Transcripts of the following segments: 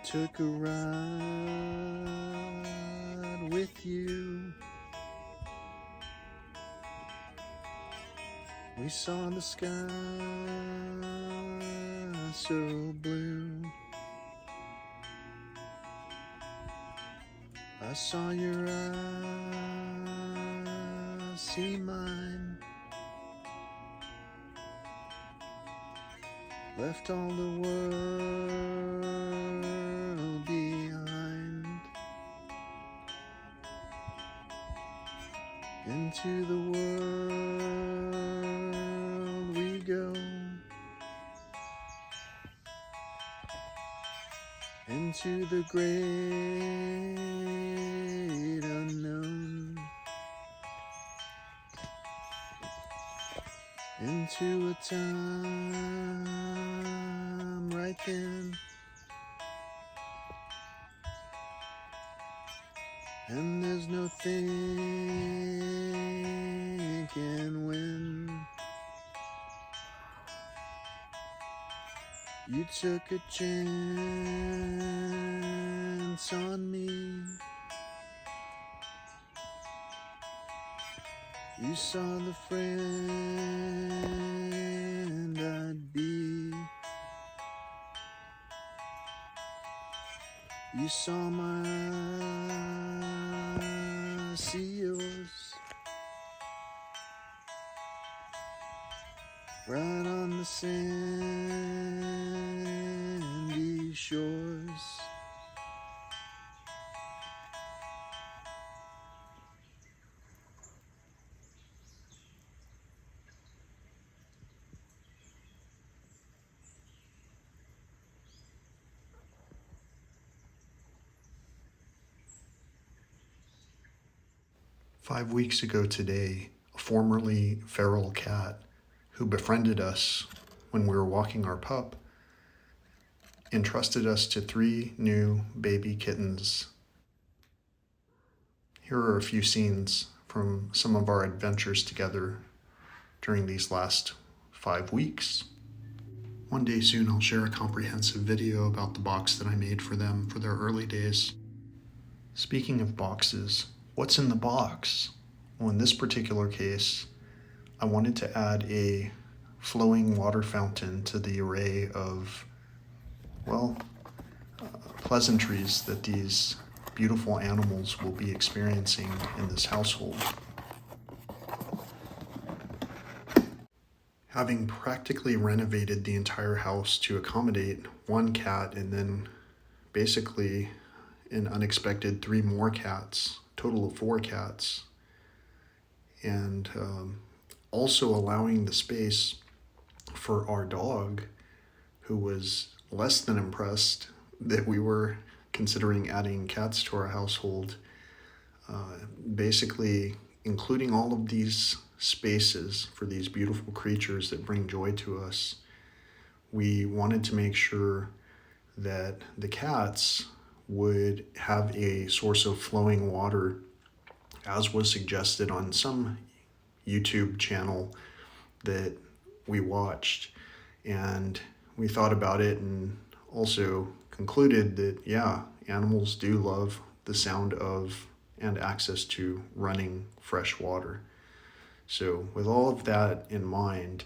took a ride with you. We saw the sky so blue. I saw your eyes see mine. Left all the world behind. Into the world we go. Into the great unknown. Into a time right then. And there's no thinking when. You took a chance on me. You saw the friend I'd be. You saw my eyes see yours. Right on the sandy shores. Five weeks ago today, a formerly feral cat who befriended us when we were walking our pup entrusted us to 3 new baby kittens. Here are a few scenes from some of our adventures together during these last 5 weeks. One day soon I'll share a comprehensive video about the box that I made for them for their early days. Speaking of boxes, what's in the box? Well, in this particular case, I wanted to add a flowing water fountain to the array of, pleasantries that these beautiful animals will be experiencing in this household. Having practically renovated the entire house to accommodate 1 cat and then basically an unexpected 3 more cats, total of 4 cats, and also allowing the space for our dog, who was less than impressed that we were considering adding cats to our household. Basically including all of these spaces for these beautiful creatures that bring joy to us, we wanted to make sure that the cats would have a source of flowing water, as was suggested on some YouTube channel that we watched. And we thought about it and also concluded that, yeah, animals do love the sound of and access to running fresh water. So with all of that in mind,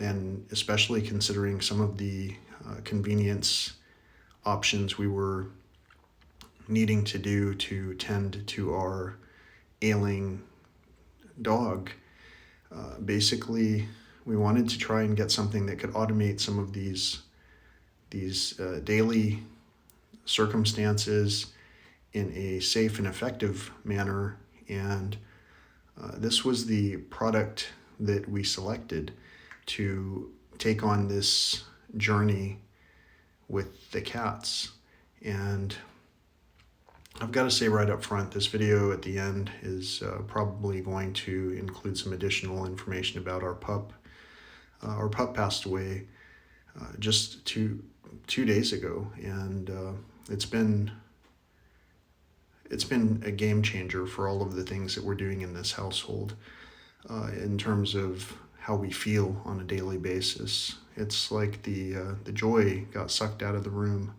and especially considering some of the convenience options we were needing to do to tend to our ailing dog, basically we wanted to try and get something that could automate some of these daily circumstances in a safe and effective manner. And this was the product that we selected to take on this journey with the cats. And I've got to say right up front, this video at the end is probably going to include some additional information about our pup. Our pup passed away just two days ago, and it's been a game changer for all of the things that we're doing in this household, in terms of how we feel on a daily basis. It's like the joy got sucked out of the room.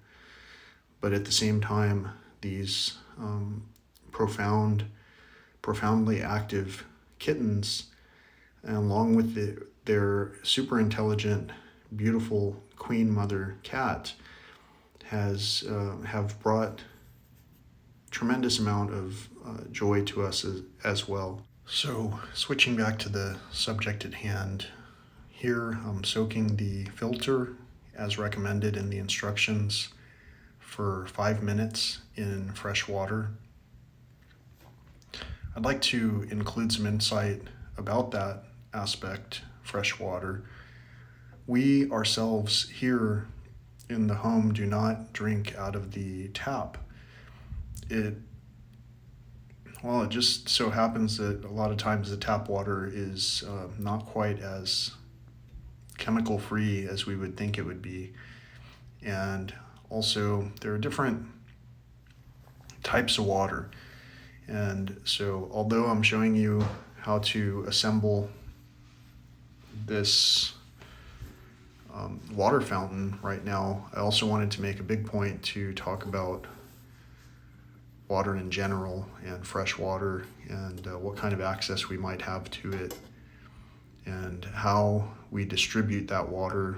but at the same time, these profoundly active kittens, and along with their super intelligent, beautiful queen mother cat, have brought tremendous amount of joy to us as well. So switching back to the subject at hand, here I'm soaking the filter as recommended in the instructions for 5 minutes in fresh water. I'd like to include some insight about that aspect, fresh water. We ourselves here in the home do not drink out of the tap. It just so happens that a lot of times the tap water is not quite as chemical free as we would think it would be. And also there are different types of water. And so although I'm showing you how to assemble this water fountain right now, I also wanted to make a big point to talk about water in general and fresh water and what kind of access we might have to it and how we distribute that water.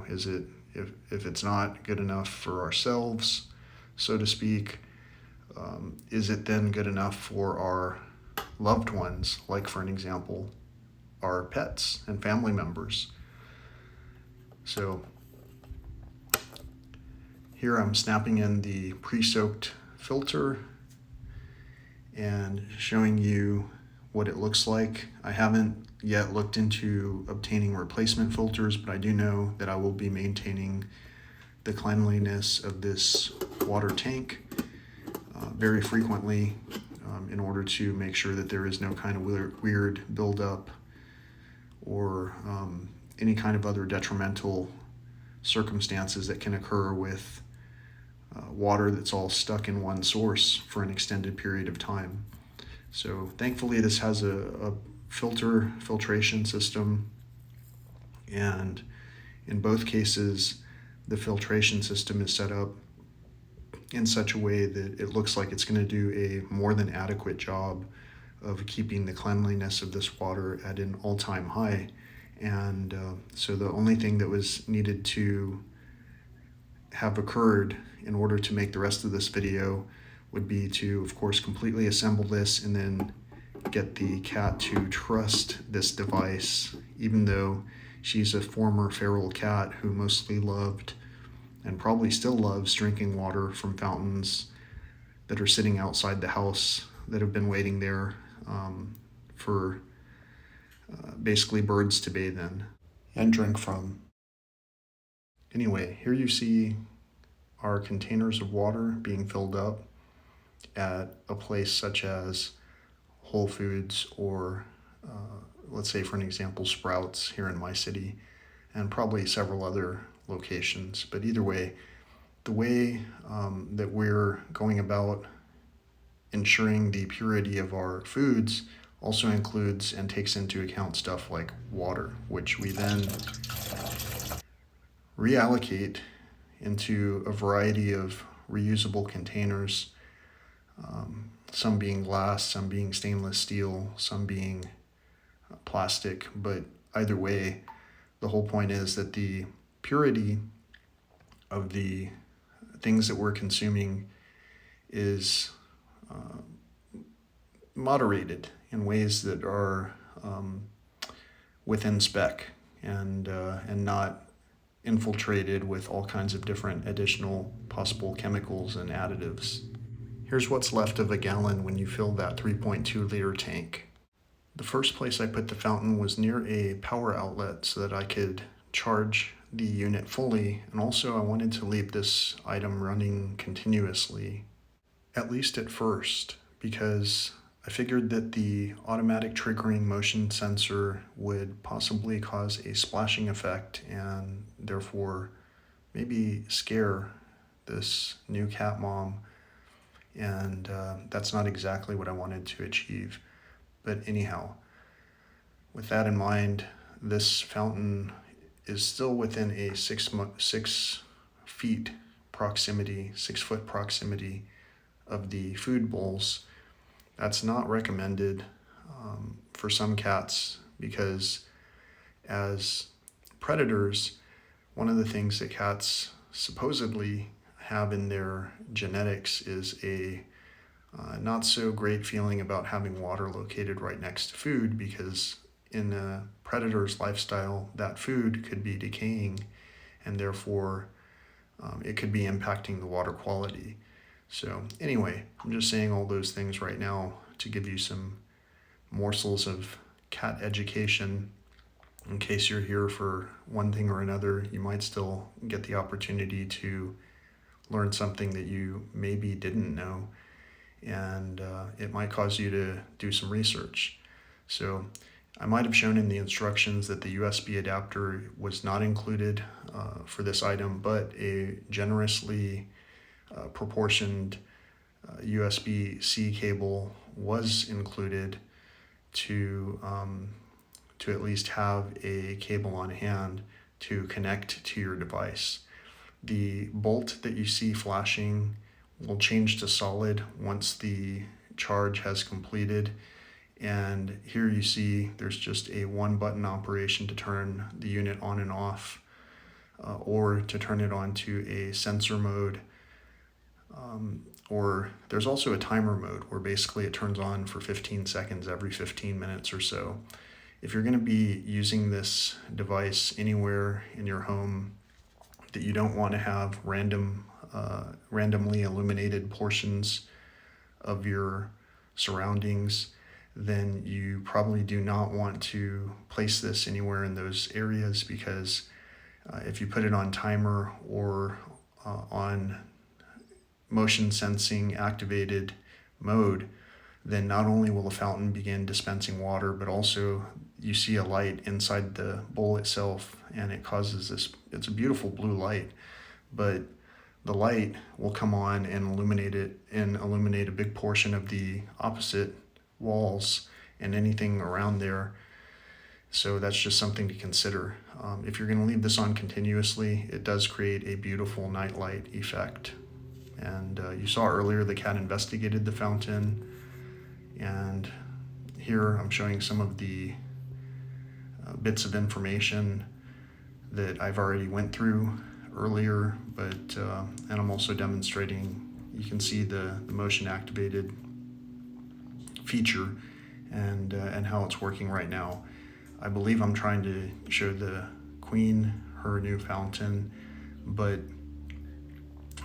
Is it, if it's not good enough for ourselves, so to speak, is it then good enough for our loved ones, like for an example, our pets and family members? So here I'm snapping in the pre-soaked filter and showing you what it looks like. I haven't yet looked into obtaining replacement filters, but I do know that I will be maintaining the cleanliness of this water tank very frequently in order to make sure that there is no kind of weird buildup or any kind of other detrimental circumstances that can occur with water that's all stuck in one source for an extended period of time. So thankfully this has a filtration system, and in both cases the filtration system is set up in such a way that it looks like it's going to do a more than adequate job of keeping the cleanliness of this water at an all-time high. And so the only thing that was needed to have occurred in order to make the rest of this video would be to, of course, completely assemble this and then get the cat to trust this device, even though she's a former feral cat who mostly loved and probably still loves drinking water from fountains that are sitting outside the house that have been waiting there for basically birds to bathe in and drink from. Anyway, here you see our containers of water being filled up at a place such as Whole Foods or let's say for an example Sprouts here in my city, and probably several other locations. But either way, the way that we're going about ensuring the purity of our foods also includes and takes into account stuff like water, which we then reallocate into a variety of reusable containers, some being glass, some being stainless steel, some being plastic. But either way, the whole point is that the purity of the things that we're consuming is moderated in ways that are within spec and not infiltrated with all kinds of different additional possible chemicals and additives. Here's what's left of a gallon when you fill that 3.2 liter tank. The first place I put the fountain was near a power outlet so that I could charge the unit fully, and also I wanted to leave this item running continuously, at least at first, because I figured that the automatic triggering motion sensor would possibly cause a splashing effect and therefore maybe scare this new cat mom, and that's not exactly what I wanted to achieve. But anyhow, with that in mind, this fountain is still within a 6 feet proximity, 6-foot proximity of the food bowls. That's not recommended for some cats because as predators, one of the things that cats supposedly have in their genetics is a not so great feeling about having water located right next to food, because in a predator's lifestyle, that food could be decaying and therefore it could be impacting the water quality. So anyway, I'm just saying all those things right now to give you some morsels of cat education. In case you're here for one thing or another, you might still get the opportunity to learn something that you maybe didn't know, and it might cause you to do some research. So I might have shown in the instructions that the USB adapter was not included for this item, but a generously proportioned USB-C cable was included to at least have a cable on hand to connect to your device. The bolt that you see flashing will change to solid once the charge has completed. And here you see there's just a one button operation to turn the unit on and off, or to turn it on to a sensor mode. Or there's also a timer mode where basically it turns on for 15 seconds every 15 minutes or so. If you're going to be using this device anywhere in your home that you don't want to have randomly illuminated portions of your surroundings, then you probably do not want to place this anywhere in those areas, because if you put it on timer or on motion sensing activated mode, then not only will the fountain begin dispensing water, but also you see a light inside the bowl itself, and it causes this, it's a beautiful blue light, but the light will come on and illuminate it and illuminate a big portion of the opposite walls and anything around there. So that's just something to consider. If you're going to leave this on continuously, it does create a beautiful night light effect. And you saw earlier the cat investigated the fountain, and here I'm showing some of the bits of information that I've already went through earlier, but and I'm also demonstrating, you can see the motion activated feature and how it's working right now. I believe I'm trying to show the queen her new fountain, but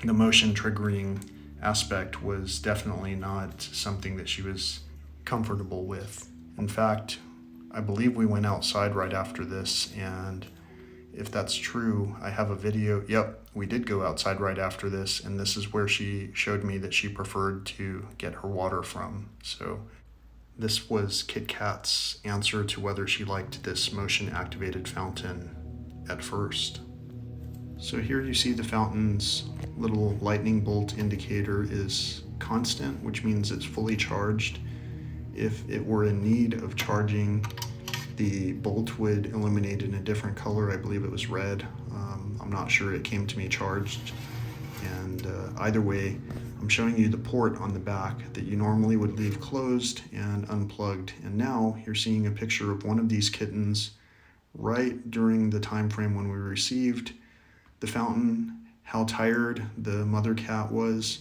the motion triggering aspect was definitely not something that she was comfortable with. In fact, I believe we went outside right after this, and if that's true, I have a video. Yep, we did go outside right after this, and this is where she showed me that she preferred to get her water from. So this was Kit Kat's answer to whether she liked this motion activated fountain at first. So here you see the fountain's little lightning bolt indicator is constant, which means it's fully charged. If it were in need of charging, the bolt would illuminate in a different color. I believe it was red. I'm not sure. It came to me charged. And either way, I'm showing you the port on the back that you normally would leave closed and unplugged. And now you're seeing a picture of one of these kittens right during the time frame when we received the fountain, how tired the mother cat was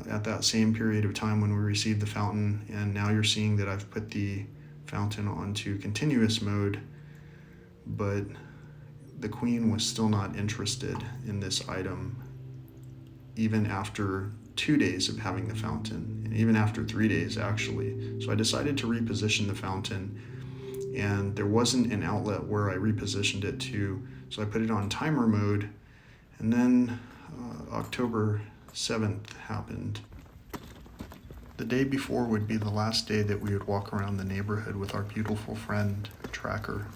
at that same period of time when we received the fountain. And now you're seeing that I've put the fountain onto continuous mode, but the queen was still not interested in this item even after 2 days of having the fountain, and even after 3 days actually. So I decided to reposition the fountain, and there wasn't an outlet where I repositioned it to, so I put it on timer mode, and then October 7th happened. The day before would be the last day that we would walk around the neighborhood with our beautiful friend, Tracker.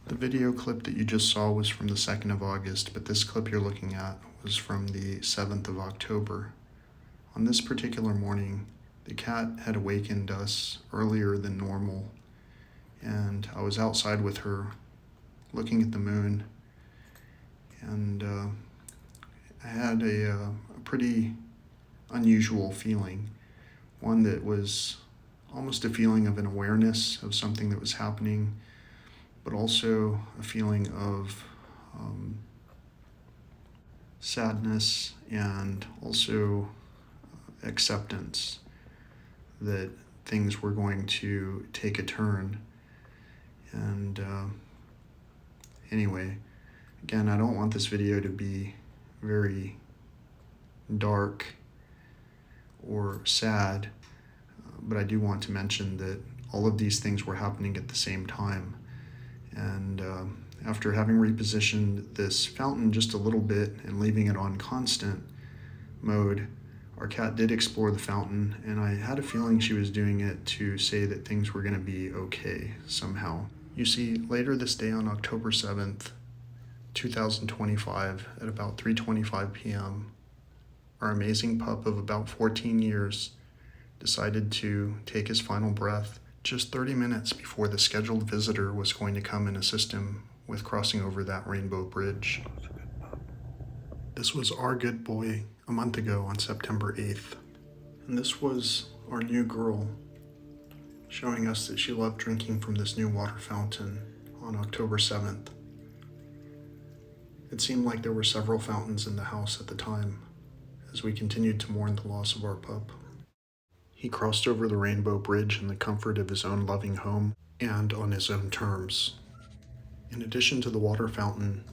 The video clip that you just saw was from the 2nd of August, but this clip you're looking at was from the 7th of October. On this particular morning, the cat had awakened us earlier than normal, and I was outside with her looking at the moon, and I had a pretty unusual feeling, one that was almost a feeling of an awareness of something that was happening, but also a feeling of sadness and also acceptance that things were going to take a turn. And anyway, again, I don't want this video to be very dark or sad, but I do want to mention that all of these things were happening at the same time. And after having repositioned this fountain just a little bit and leaving it on constant mode, our cat did explore the fountain, and I had a feeling she was doing it to say that things were going to be okay somehow. You see, later this day on October 7th, 2025, at about 3:25 p.m., our amazing pup of about 14 years decided to take his final breath just 30 minutes before the scheduled visitor was going to come and assist him with crossing over that rainbow bridge. This was our good boy a month ago on September 8th. And this was our new girl, showing us that she loved drinking from this new water fountain on October 7th. It seemed like there were several fountains in the house at the time, as we continued to mourn the loss of our pup. He crossed over the rainbow bridge in the comfort of his own loving home and on his own terms. In addition to the water fountain,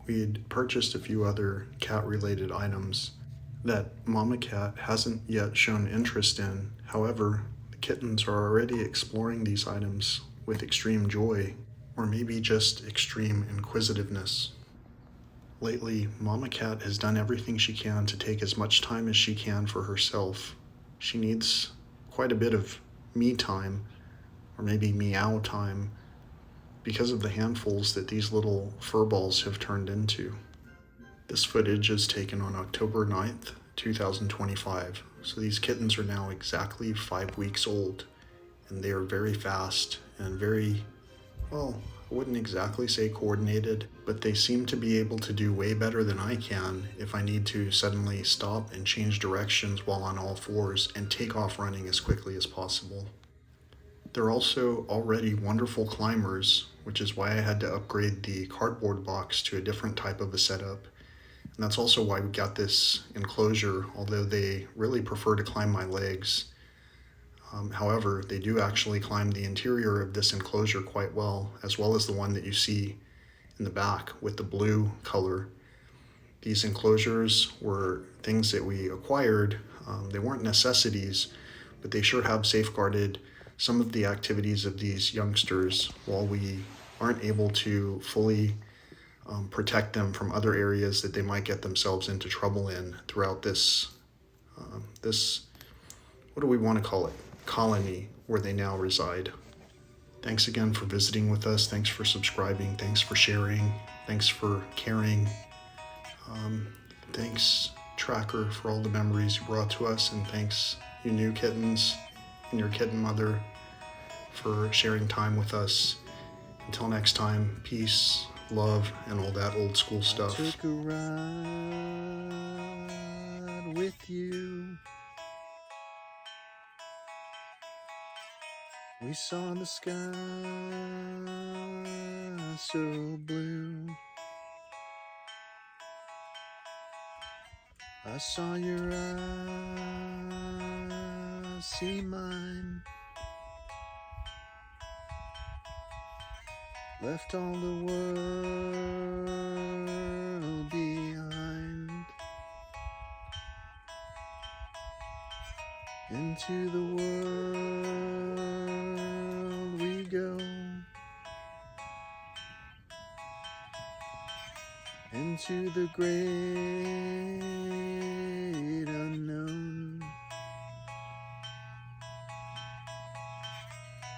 we had purchased a few other cat-related items that Mama Cat hasn't yet shown interest in. However, the kittens are already exploring these items with extreme joy, or maybe just extreme inquisitiveness. Lately, Mama Cat has done everything she can to take as much time as she can for herself. She needs quite a bit of me time, or maybe meow time, because of the handfuls that these little furballs have turned into. This footage is taken on October 9th, 2025. So these kittens are now exactly 5 weeks old, and they are very fast and very, well, I wouldn't exactly say coordinated, but they seem to be able to do way better than I can if I need to suddenly stop and change directions while on all fours and take off running as quickly as possible. They're also already wonderful climbers, which is why I had to upgrade the cardboard box to a different type of a setup. And that's also why we got this enclosure, although they really prefer to climb my legs. However, they do actually climb the interior of this enclosure quite well as the one that you see in the back with the blue color. These enclosures were things that we acquired. They weren't necessities, but they sure have safeguarded some of the activities of these youngsters while we aren't able to fully protect them from other areas that they might get themselves into trouble in throughout this, what do we want to call it, colony where they now reside. Thanks again for visiting with us. Thanks for subscribing. Thanks for sharing. Thanks for caring. Thanks, Tracker, for all the memories you brought to us. And thanks, you new kittens and your kitten mother, for sharing time with us. Until next time, peace, love, and all that old school stuff. Took a ride with you. We saw the sky so blue. I saw your eyes see mine. Left all the world behind. Into the world we go. Into the great unknown.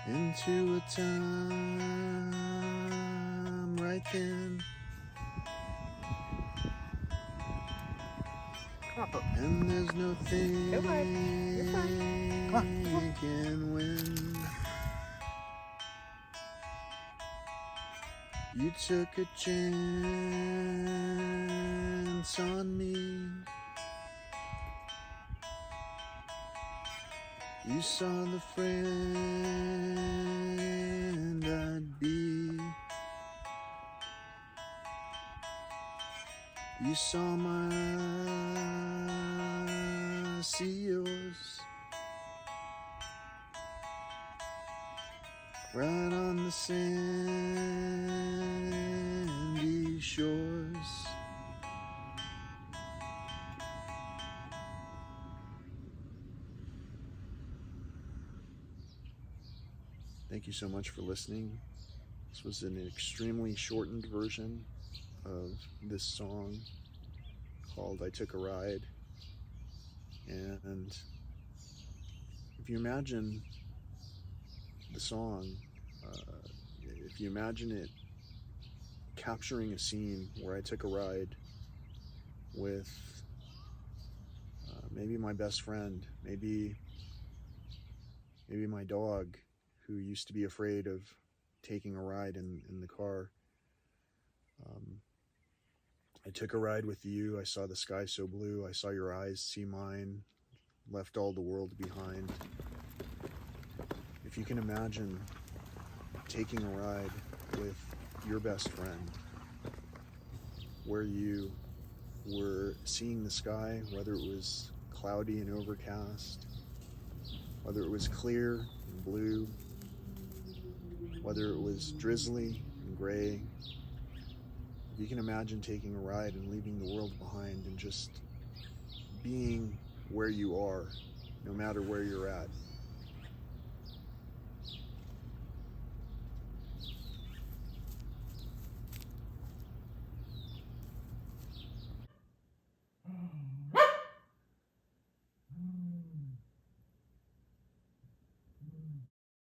Into a time right then. And there's no thinking when you took a chance dependence on me. You saw the friend I'd be. You saw my seals right on the sandy shores. Thank you so much for listening. This was an extremely shortened version of this song called I Took a Ride. And if you imagine the song, if you imagine it capturing a scene where I took a ride with maybe my best friend, maybe my dog, who used to be afraid of taking a ride in the car. I took a ride with you. I saw the sky so blue. I saw your eyes see mine, left all the world behind. If you can imagine taking a ride with your best friend, where you were seeing the sky, whether it was cloudy and overcast, whether it was clear and blue, whether it was drizzly and gray. You can imagine taking a ride and leaving the world behind and just being where you are, no matter where you're at.